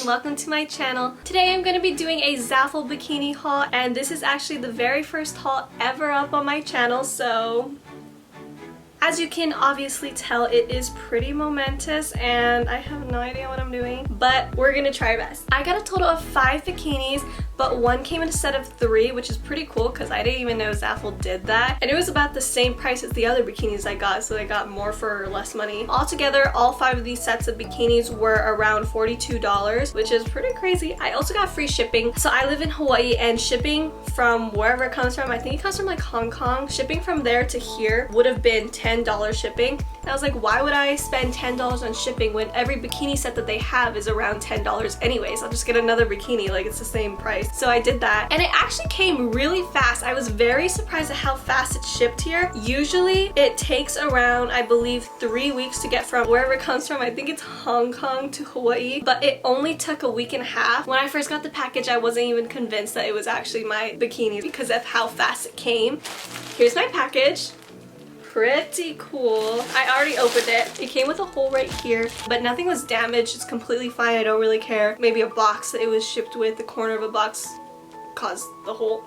and welcome to my channel. Today I'm going to be doing a Zaful bikini haul, and this is actually the very first haul ever up on my channel, so as you can obviously tell, it is pretty momentous and I have no idea what I'm doing, but we're gonna try our best. I got a total of 5 bikinis, but one came in a set of 3, which is pretty cool because I didn't even know Zaful did that. And it was about the same price as the other bikinis I got, so I got more for less money. Altogether, all 5 of these sets of bikinis were around $42, which is pretty crazy. I also got free shipping. So I live in Hawaii, and shipping from wherever it comes from, I think it comes from like Hong Kong, shipping from there to here would have been $10 shipping. And I was like, why would I spend $10 on shipping when every bikini set that they have is around $10 anyways? I'll just get another bikini, like it's the same price. So I did that, and it actually came really fast. I was very surprised at how fast it shipped here. Usually it takes around, I believe, 3 weeks to get from wherever it comes from. I think it's Hong Kong to Hawaii, but it only took a week and a half. When I first got the package, I wasn't even convinced that it was actually my bikini because of how fast it came. Here's my package. Pretty cool. I already opened it. It came with a hole right here, but nothing was damaged. It's completely fine. I don't really care. Maybe a box that it was shipped with, the corner of a box caused the hole.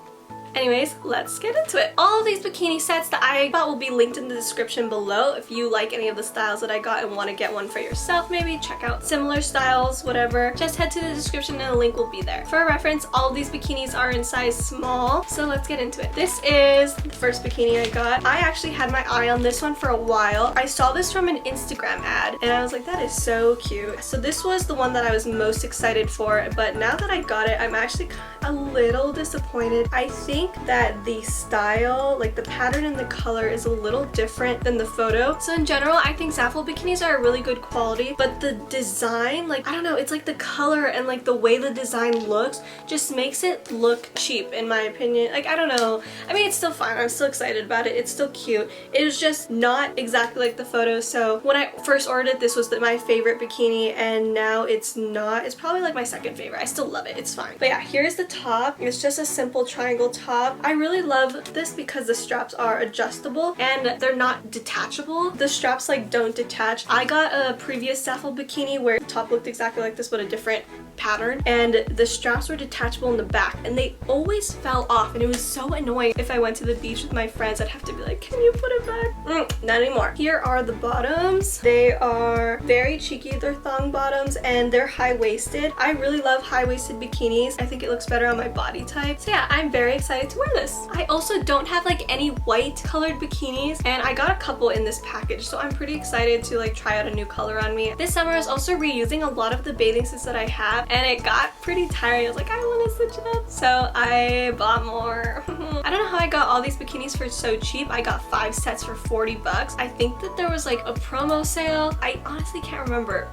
Anyways, let's get into it. All of these bikini sets that I got will be linked in the description below. If you like any of the styles that I got and want to get one for yourself, maybe check out similar styles, whatever, just head to the description and a link will be there. For reference, all of these bikinis are in size small, so let's get into it. This is the first bikini I got. I actually had my eye on this one for a while. I saw this from an Instagram ad and I was like, that is so cute. So this was the one that I was most excited for, but now that I got it, I'm actually a little disappointed. I think that the style, like the pattern and the color, is a little different than the photo. So in general, I think Zaful bikinis are a really good quality, but the design, like, I don't know, it's like the color and like the way the design looks just makes it look cheap in my opinion. Like, I don't know. I mean, it's still fine. I'm still excited about it. It's still cute. It was just not exactly like the photo. So when I first ordered it, this was my favorite bikini, and now it's not. It's probably like my second favorite. I still love it. It's fine. But yeah, here's the top. It's just a simple triangle top. I really love this because the straps are adjustable and they're not detachable. The straps like don't detach. I got a previous Zaful bikini where the top looked exactly like this but a different pattern, and the straps were detachable in the back and they always fell off, and it was so annoying. If I went to the beach with my friends, I'd have to be like, can you put it back? Not anymore. Here are the bottoms. They are very cheeky. They're thong bottoms and they're high-waisted. I really love high-waisted bikinis. I think it looks better on my body type. So yeah, I'm very excited to wear this. I also don't have like any white colored bikinis, and I got a couple in this package, so I'm pretty excited to like try out a new color on me. This summer I was also reusing a lot of the bathing suits that I have, and it got pretty tiring. I was like, I want to switch it up, so I bought more. I don't know how I got all these bikinis for so cheap. I got 5 sets for 40 bucks. I think that there was like a promo sale. I honestly can't remember.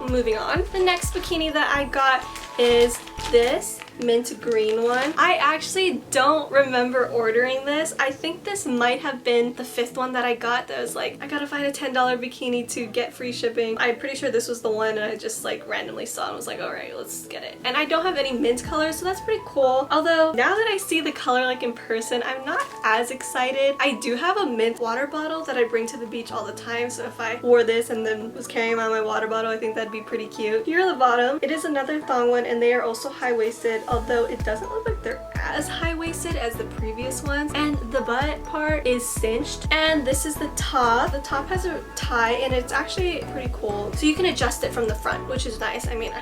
Moving on. The next bikini that I got is this mint green one. I actually don't remember ordering this. I think this might have been the 5th one that I got that was like, I gotta find a $10 bikini to get free shipping. I'm pretty sure this was the one, and I just like randomly saw it and was like, alright, let's get it. And I don't have any mint colors, so that's pretty cool. Although now that I see the color like in person, I'm not as excited. I do have a mint water bottle that I bring to the beach all the time, so if I wore this and then was carrying around my water bottle, I think that'd be pretty cute. Here are the bottom. It is another thong one, and they are also high-waisted, although it doesn't look like they're as high-waisted as the previous ones. And the butt part is cinched, and this is the top. The top has a tie, and it's actually pretty cool. So you can adjust it from the front, which is nice. I mean,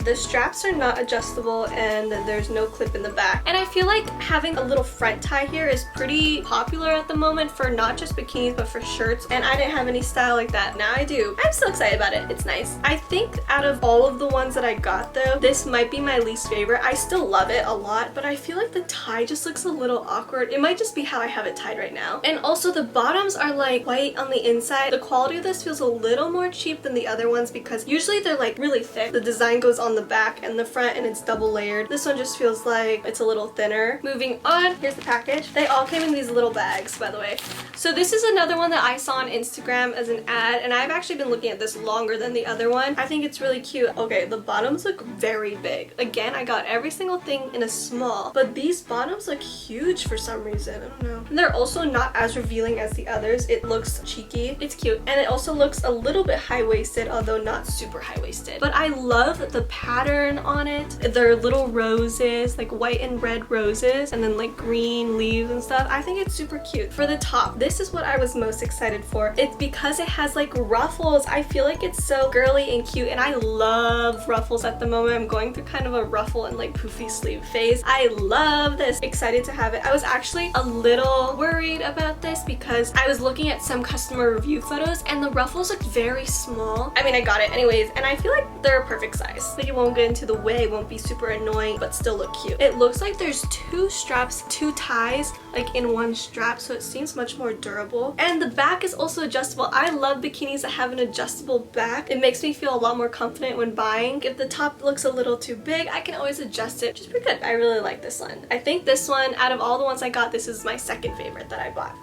the straps are not adjustable and there's no clip in the back. And I feel like having a little front tie here is pretty popular at the moment for not just bikinis but for shirts, and I didn't have any style like that. Now I do. I'm so excited about it. It's nice. I think out of all of the ones that I got though, this might be my least favorite. I still love it a lot, but I feel like the tie just looks a little awkward. It might just be how I have it tied right now. And also the bottoms are like white on the inside. The quality of this feels a little more cheap than the other ones because usually they're like really thick. The design goes on the back and the front and it's double layered. This one just feels like it's a little thinner. Moving on, here's the package. They all came in these little bags, by the way. So this is another one that I saw on Instagram as an ad, and I've actually been looking at this longer than the other one. I think it's really cute. Okay, the bottoms look very big. Again, I got every single thing in a small, but these bottoms look huge for some reason. I don't know. And they're also not as revealing as the others. It looks cheeky. It's cute. And it also looks a little bit high-waisted, although not super high-waisted. But I love the pattern pattern on it. They're little roses, like white and red roses, and then like green leaves and stuff. I think it's super cute. For the top, this is what I was most excited for. It's because it has like ruffles. I feel like it's so girly and cute, and I love ruffles at the moment. I'm going through kind of a ruffle and like poofy sleeve phase. I love this. Excited to have it. I was actually a little worried about this because I was looking at some customer review photos and the ruffles look very small. I mean, I got it anyways, and I feel like they're a perfect size. Like it won't get into the way, it won't be super annoying, but still look cute. It looks like there's two straps, two ties, like in one strap, so it seems much more durable. And the back is also adjustable. I love bikinis that have an adjustable back. It makes me feel a lot more confident when buying. If the top looks a little too big, I can always adjust it, which is pretty good. I really like this one. I think this one, out of all the ones I got, this is my second favorite that I bought.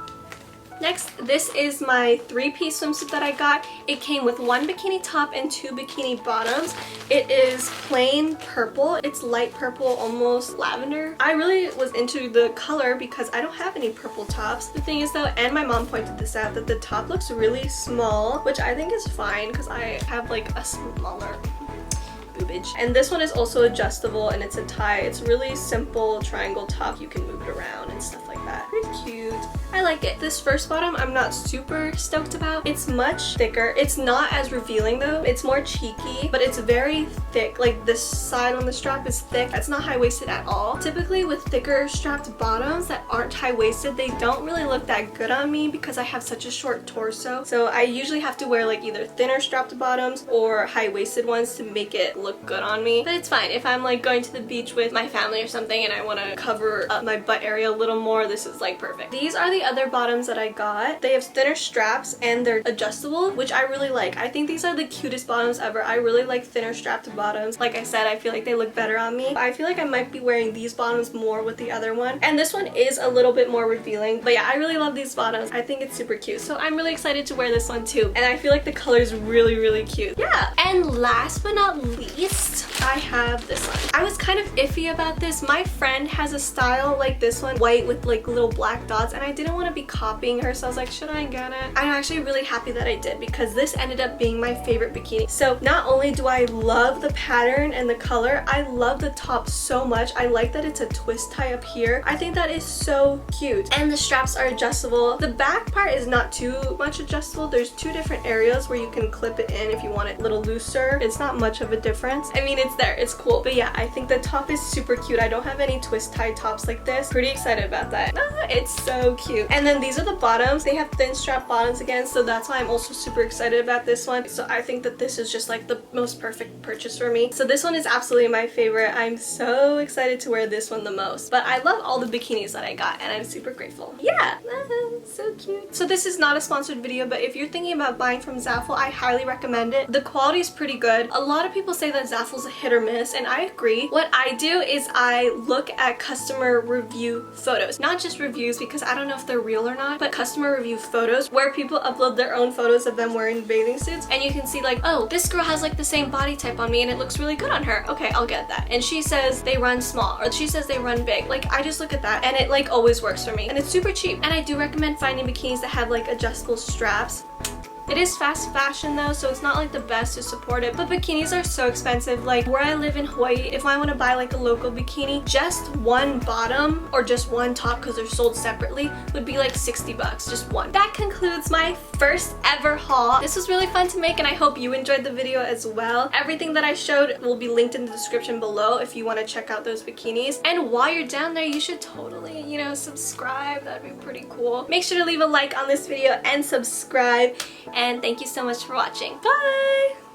Next, this is my three-piece swimsuit that I got. It came with one bikini top and two bikini bottoms. It is plain purple. It's light purple, almost lavender. I really was into the color because I don't have any purple tops. The thing is though, and my mom pointed this out, that the top looks really small, which I think is fine because I have like a smaller boobage. And this one is also adjustable and it's a tie. It's really simple triangle top. You can move it around and stuff like that. Pretty cute. I like it. This first bottom I'm not super stoked about. It's much thicker. It's not as revealing though. It's more cheeky, but it's very thick. Like this side on the strap is thick. It's not high-waisted at all. Typically with thicker strapped bottoms that aren't high-waisted, they don't really look that good on me because I have such a short torso. So I usually have to wear like either thinner strapped bottoms or high-waisted ones to make it look good on me. But it's fine. If I'm like going to the beach with my family or something and I want to cover up my butt area a little more, this is like perfect. These are the other bottoms that I got. They have thinner straps and they're adjustable, which I really like. I think these are the cutest bottoms ever. I really like thinner strapped bottoms. Like I said, I feel like they look better on me. I feel like I might be wearing these bottoms more with the other one. And this one is a little bit more revealing. But yeah, I really love these bottoms. I think it's super cute. So I'm really excited to wear this one too. And I feel like the color is really, really cute. Yeah. And last but not least, I have this one. I was kind of iffy about this. My friend has a style like this one, white with like little black dots, and I didn't want to be copying her, so I was like, should I get it? I'm actually really happy that I did because this ended up being my favorite bikini. So not only do I love the pattern and the color, I love the top so much. I like that it's a twist tie up here. I think that is so cute. And the straps are adjustable. The back part is not too much adjustable. There's two different areas where you can clip it in if you want it a little looser. It's not much of a difference. I mean, it's there. It's cool. But yeah, I think the top is super cute. I don't have any twist tie tops like this. Pretty excited about that. It's so cute. And then these are the bottoms. They have thin strap bottoms again, so that's why I'm also super excited about this one. So I think that this is just like the most perfect purchase for me. So this one is absolutely my favorite. I'm so excited to wear this one the most. But I love all the bikinis that I got and I'm super grateful. Yeah, so cute. So this is not a sponsored video, but if you're thinking about buying from Zaful, I highly recommend it. The quality is pretty good. A lot of people say that Zaful's a hit or miss, and I agree. What I do is I look at customer review photos. Not just reviews because I don't know if they're real or not, but customer review photos where people upload their own photos of them wearing bathing suits, and you can see like, oh, this girl has like the same body type on me and it looks really good on her. Okay, I'll get that. And she says they run small, or she says they run big. Like, I just look at that and it like always works for me, and it's super cheap. And I do recommend finding bikinis that have like adjustable straps. It is fast fashion though, so it's not like the best to support it, but bikinis are so expensive. Like where I live in Hawaii, if I want to buy like a local bikini, just one bottom or just one top, because they're sold separately, would be like 60 bucks, just one. That concludes my first ever haul. This was really fun to make and I hope you enjoyed the video as well. Everything that I showed will be linked in the description below if you want to check out those bikinis. And while you're down there, you should totally, you know, subscribe. That'd be pretty cool. Make sure to leave a like on this video and subscribe. And thank you so much for watching. Bye!